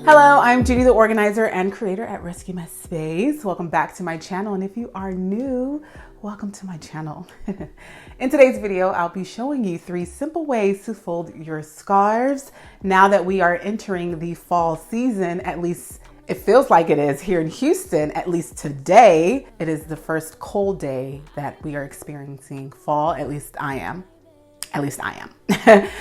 Hello, I'm Judy, the organizer and creator at Rescue My Space. Welcome back to my channel, and if you are new, welcome to my channel. In today's video, I'll be showing you 3 simple ways to fold your scarves. Now that we are entering the fall season, at least it feels like it is here in Houston, at least today. It is the first cold day that we are experiencing fall, at least I am.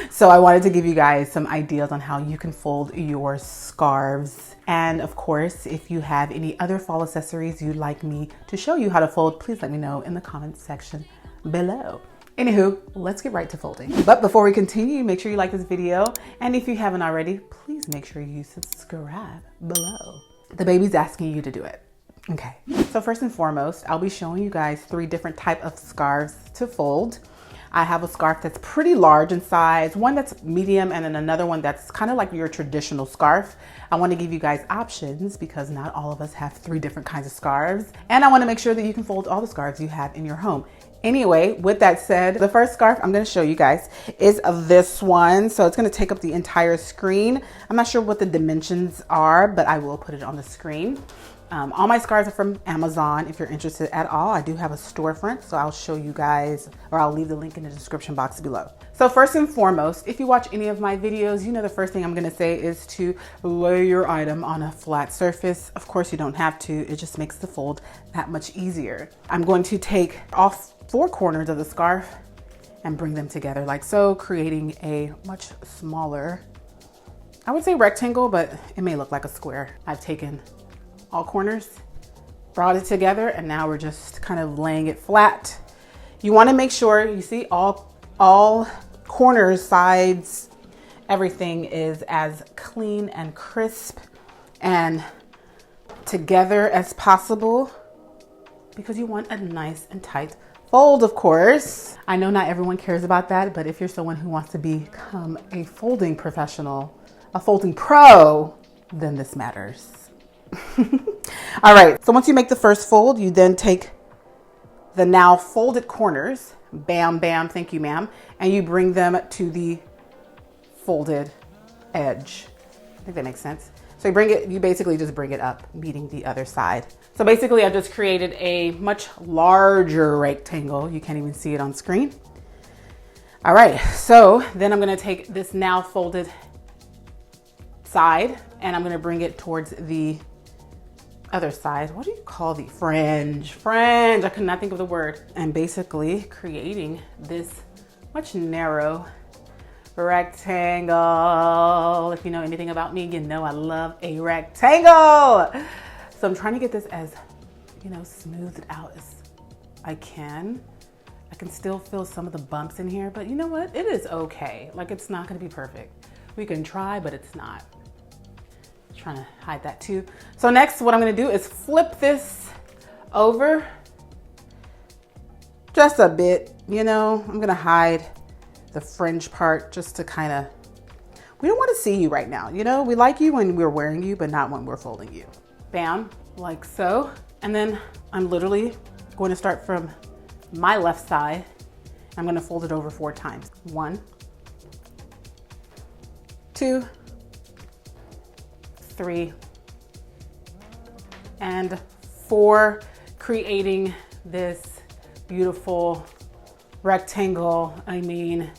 So I wanted to give you guys some ideas on how you can fold your scarves. And of course, if you have any other fall accessories you'd like me to show you how to fold, please let me know in the comments section below. Anywho, let's get right to folding. But before we continue, make sure you like this video. And if you haven't already, please make sure you subscribe below. The baby's asking you to do it. Okay, so first and foremost, I'll be showing you guys 3 different types of scarves to fold. I have a scarf that's pretty large in size, one that's medium, and then another one that's kind of like your traditional scarf. I want to give you guys options because not all of us have 3 different kinds of scarves. And I want to make sure that you can fold all the scarves you have in your home. Anyway, with that said, the first scarf I'm going to show you guys is this one. So it's going to take up the entire screen. I'm not sure what the dimensions are, but I will put it on the screen. All my scarves are from Amazon. If you're interested at all, I do have a storefront, so I'll show you guys, or I'll leave the link in the description box below. So first and foremost, if you watch any of my videos, you know the first thing I'm gonna say is to lay your item on a flat surface. Of course, you don't have to. It just makes the fold that much easier. I'm going to take off 4 corners of the scarf and bring them together like so, creating a much smaller, I would say rectangle, but it may look like a square. I've taken all corners, brought it together, and now we're just kind of laying it flat. You want to make sure you see all corners, sides, everything is as clean and crisp and together as possible because you want a nice and tight fold, of course. I know not everyone cares about that, but if you're someone who wants to become a folding professional, a folding pro, then this matters. All right, so once you make the first fold, you then take the now folded corners, bam, bam, thank you, ma'am, and you bring them to the folded edge. I think that makes sense. So you basically just bring it up, meeting the other side. So basically I've just created a much larger rectangle. You can't even see it on screen. All right, so then I'm gonna take this now folded side and I'm gonna bring it towards the other side. What do you call the fringe? I could not think of the word. And basically creating this much narrow rectangle. If you know anything about me, you know I love a rectangle. So I'm trying to get this as, smoothed out as I can. I can still feel some of the bumps in here, but you know what? It is okay. Like, it's not gonna be perfect. We can try, but it's not. Trying to hide that too. So next, what I'm going to do is flip this over just a bit. I'm going to hide the fringe part just to kind of, we don't want to see you right now. We like you when we're wearing you, but not when we're folding you. Bam, like so. And then I'm literally going to start from my left side. I'm going to fold it over 4 times. 1, 2, 3, and 4, creating this beautiful rectangle. I mean,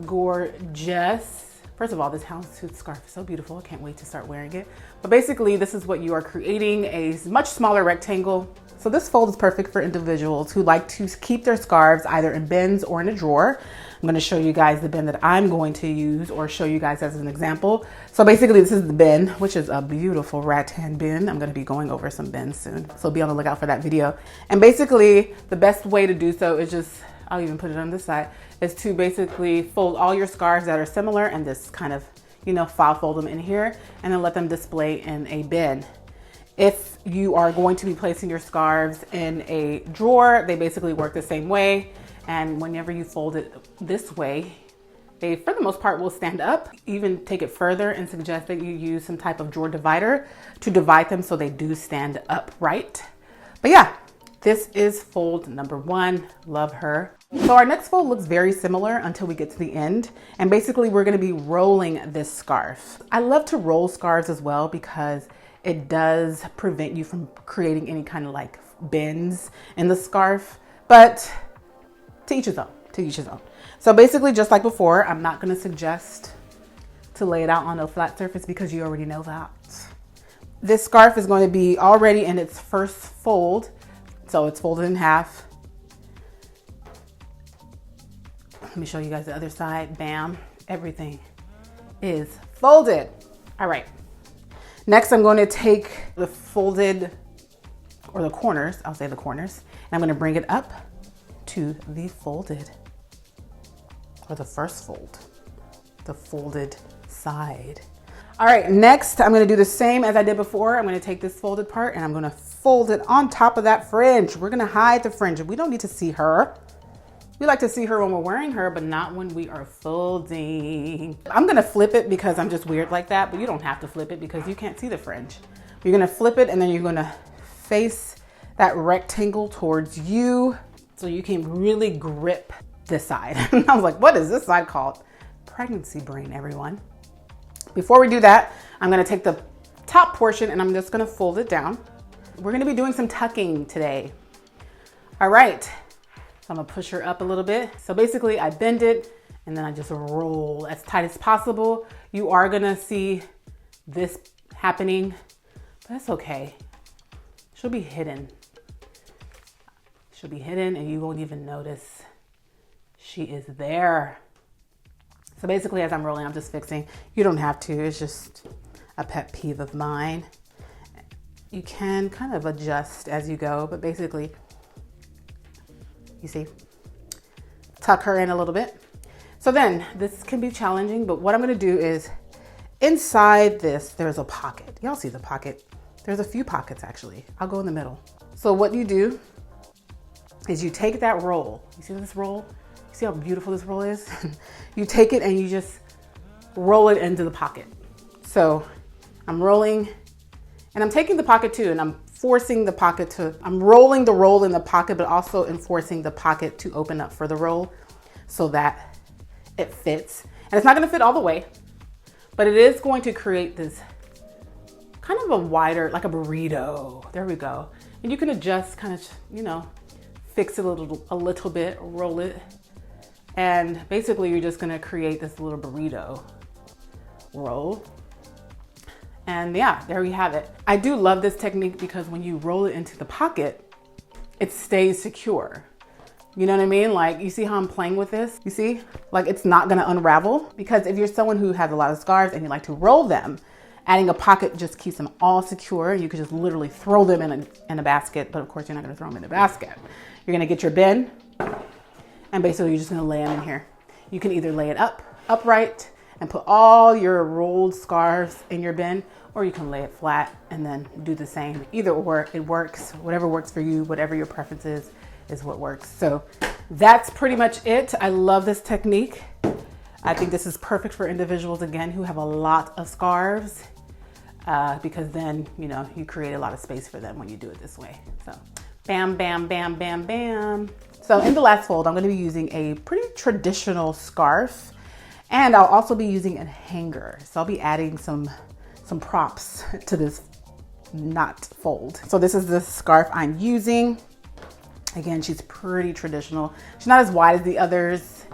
gorgeous. First of all, this houndstooth scarf is so beautiful. I can't wait to start wearing it. But basically, this is what you are creating, a much smaller rectangle. So this fold is perfect for individuals who like to keep their scarves either in bins or in a drawer. I'm going to show you guys the bin that I'm going to use, or show you guys as an example. So basically this is the bin, which is a beautiful rattan bin. I'm going to be going over some bins soon, so be on the lookout for that video. And basically the best way to do so is just, I'll even put it on this side, is to basically fold all your scarves that are similar and just kind of, file fold them in here and then let them display in a bin. If you are going to be placing your scarves in a drawer, they basically work the same way. And whenever you fold it this way, they, for the most part, will stand up. Even take it further and suggest that you use some type of drawer divider to divide them so they do stand upright. But yeah, This is fold number 1. Love her. So our next fold looks very similar until we get to the end. And basically we're going to be rolling this scarf. I love to roll scarves as well because it does prevent you from creating any kind of like bends in the scarf, but to each his own, to each his own. So basically just like before, I'm not going to suggest to lay it out on a flat surface because you already know that. This scarf is going to be already in its first fold. So it's folded in half. Let me show you guys the other side. Bam, everything is folded. All right. Next, I'm going to take the folded, or the corners, I'll say the corners, and I'm going to bring it up to the folded, or the first fold, the folded side. All right, next I'm going to do the same as I did before. I'm going to take this folded part and I'm going to fold it on top of that fringe. We're going to hide the fringe. We don't need to see her. We like to see her when we're wearing her, but not when we are folding. I'm going to flip it because I'm just weird like that, but you don't have to flip it because you can't see the fringe. You're going to flip it and then you're going to face that rectangle towards you so you can really grip this side. I was like, what is this side called? Pregnancy brain, everyone. Before we do that, I'm going to take the top portion and I'm just going to fold it down. We're going to be doing some tucking today. All right. So I'm going to push her up a little bit. So basically I bend it and then I just roll as tight as possible. You are going to see this happening, but that's okay. She'll be hidden. She'll be hidden and you won't even notice she is there. So basically as I'm rolling, I'm just fixing. You don't have to, it's just a pet peeve of mine. You can kind of adjust as you go, but basically, you see, tuck her in a little bit. So then this can be challenging, but what I'm gonna do is inside this, there's a pocket. Y'all see the pocket? There's a few pockets actually. I'll go in the middle. So what you do is you take that roll. You see this roll? See how beautiful this roll is? You take it and you just roll it into the pocket. So I'm rolling and I'm taking the pocket too, and I'm forcing the pocket to, I'm rolling the roll in the pocket, but also enforcing the pocket to open up for the roll so that it fits. And it's not gonna fit all the way, but it is going to create this kind of a wider, like a burrito. There we go. And you can adjust kind of, you know, fix it a little bit, roll it. And basically you're just gonna create this little burrito roll. And yeah, there we have it. I do love this technique because when you roll it into the pocket, it stays secure. You know what I mean? Like, you see how I'm playing with this? You see? Like, it's not gonna unravel, because if you're someone who has a lot of scarves and you like to roll them, adding a pocket just keeps them all secure. You could just literally throw them in a basket, but of course you're not gonna throw them in a basket. You're gonna get your bin, and basically you're just gonna lay them in here. You can either lay it upright and put all your rolled scarves in your bin, or you can lay it flat and then do the same. Either or, it works. Whatever works for you, whatever your preference is what works. So that's pretty much it. I love this technique. I think this is perfect for individuals, again, who have a lot of scarves, because then, you know, you create a lot of space for them when you do it this way. So bam, bam, bam, bam, bam. So in the last fold, I'm going to be using a pretty traditional scarf, and I'll also be using a hanger. So I'll be adding some props to this knot fold. So this is the scarf I'm using. Again, she's pretty traditional. She's not as wide as the others.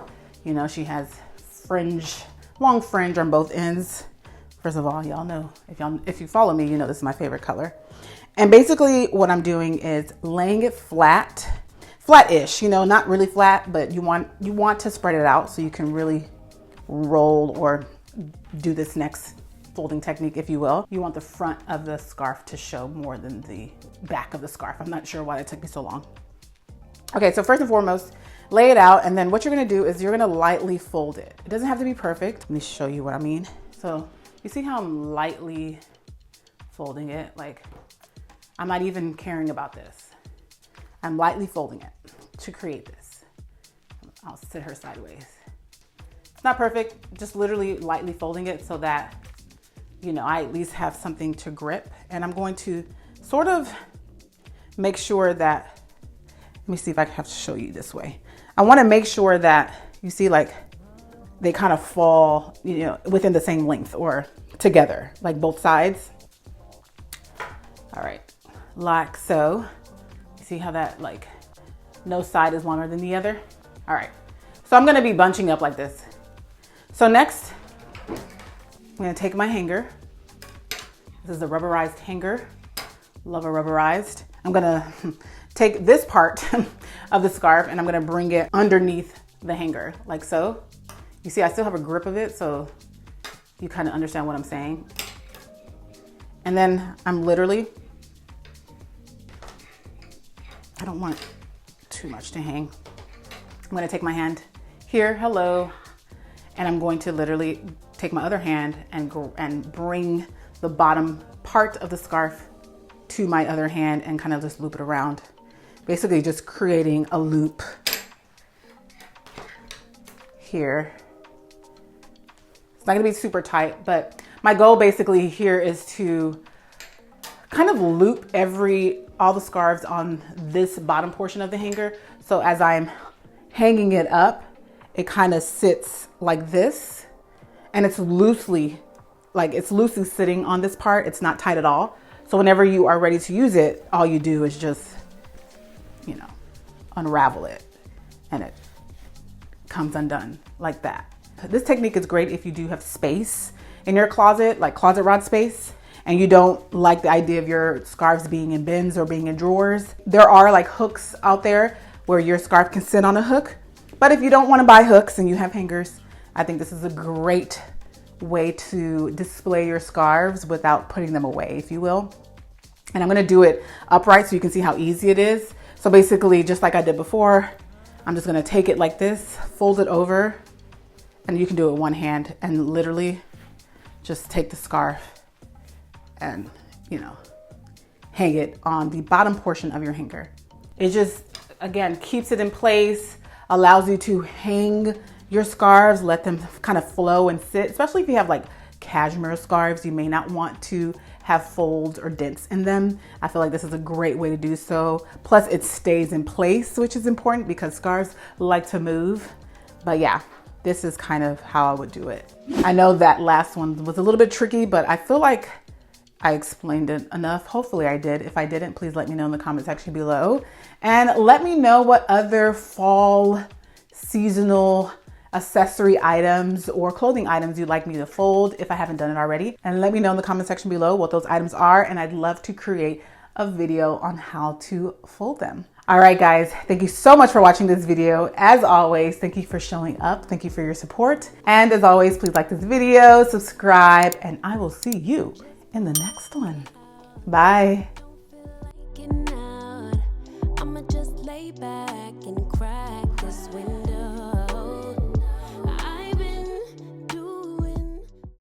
You know, she has fringe, long fringe on both ends. First of all, y'all know, if you follow me, you know this is my favorite color. And basically what I'm doing is laying it flat-ish, you know, not really flat, but you want to spread it out so you can really roll or do this next folding technique, if you will. You want the front of the scarf to show more than the back of the scarf. I'm not sure why it took me so long. Okay, so first and foremost, lay it out, and then what you're gonna do is you're gonna lightly fold it. It doesn't have to be perfect. Let me show you what I mean. So you see how I'm lightly folding it? Like, I'm not even caring about this. I'm lightly folding it to create this. I'll sit her sideways. It's not perfect, just literally lightly folding it so that, you know, I at least have something to grip. And I'm going to sort of make sure that Let me see if I have to show you this way. I want to make sure that you see like they kind of fall, you know, within the same length or together, like both sides. All right, like so. You see how that like no side is longer than the other? All right, so I'm gonna be bunching up like this. So next, I'm gonna take my hanger. This is a rubberized hanger. Love a rubberized. I'm gonna take this part of the scarf and I'm gonna bring it underneath the hanger, like so. You see, I still have a grip of it, so you kind of understand what I'm saying. And then I'm literally, I don't want too much to hang. I'm gonna take my hand here, hello, and I'm going to literally take my other hand and bring the bottom part of the scarf to my other hand and kind of just loop it around. Basically just creating a loop here. It's not gonna be super tight, but my goal basically here is to kind of loop all the scarves on this bottom portion of the hanger. So as I'm hanging it up, it kind of sits like this, and it's loosely sitting on this part. It's not tight at all. So whenever you are ready to use it, all you do is just, you know, unravel it and it comes undone like that. This technique is great if you do have space in your closet, like closet rod space, and you don't like the idea of your scarves being in bins or being in drawers. There are like hooks out there where your scarf can sit on a hook. But if you don't want to buy hooks and you have hangers, I think this is a great way to display your scarves without putting them away, if you will. And I'm gonna do it upright so you can see how easy it is. So basically, just like I did before, I'm just gonna take it like this, fold it over, and you can do it with one hand and literally just take the scarf and, you know, hang it on the bottom portion of your hanger. It just, again, keeps it in place, allows you to hang your scarves, let them kind of flow and sit, especially if you have like cashmere scarves, you may not want to have folds or dents in them. I feel like this is a great way to do so. Plus it stays in place, which is important because scarves like to move. But yeah, this is kind of how I would do it. I know that last one was a little bit tricky, but I feel like I explained it enough. Hopefully I did. If I didn't, please let me know in the comment section below. And let me know what other fall seasonal accessory items or clothing items you'd like me to fold if I haven't done it already. And let me know in the comment section below what those items are, and I'd love to create a video on how to fold them. All right, guys, thank you so much for watching this video. As always, thank you for showing up. Thank you for your support. And as always, please like this video, subscribe, and I will see you in the next one. Bye. I'ma just lay back and crack this window.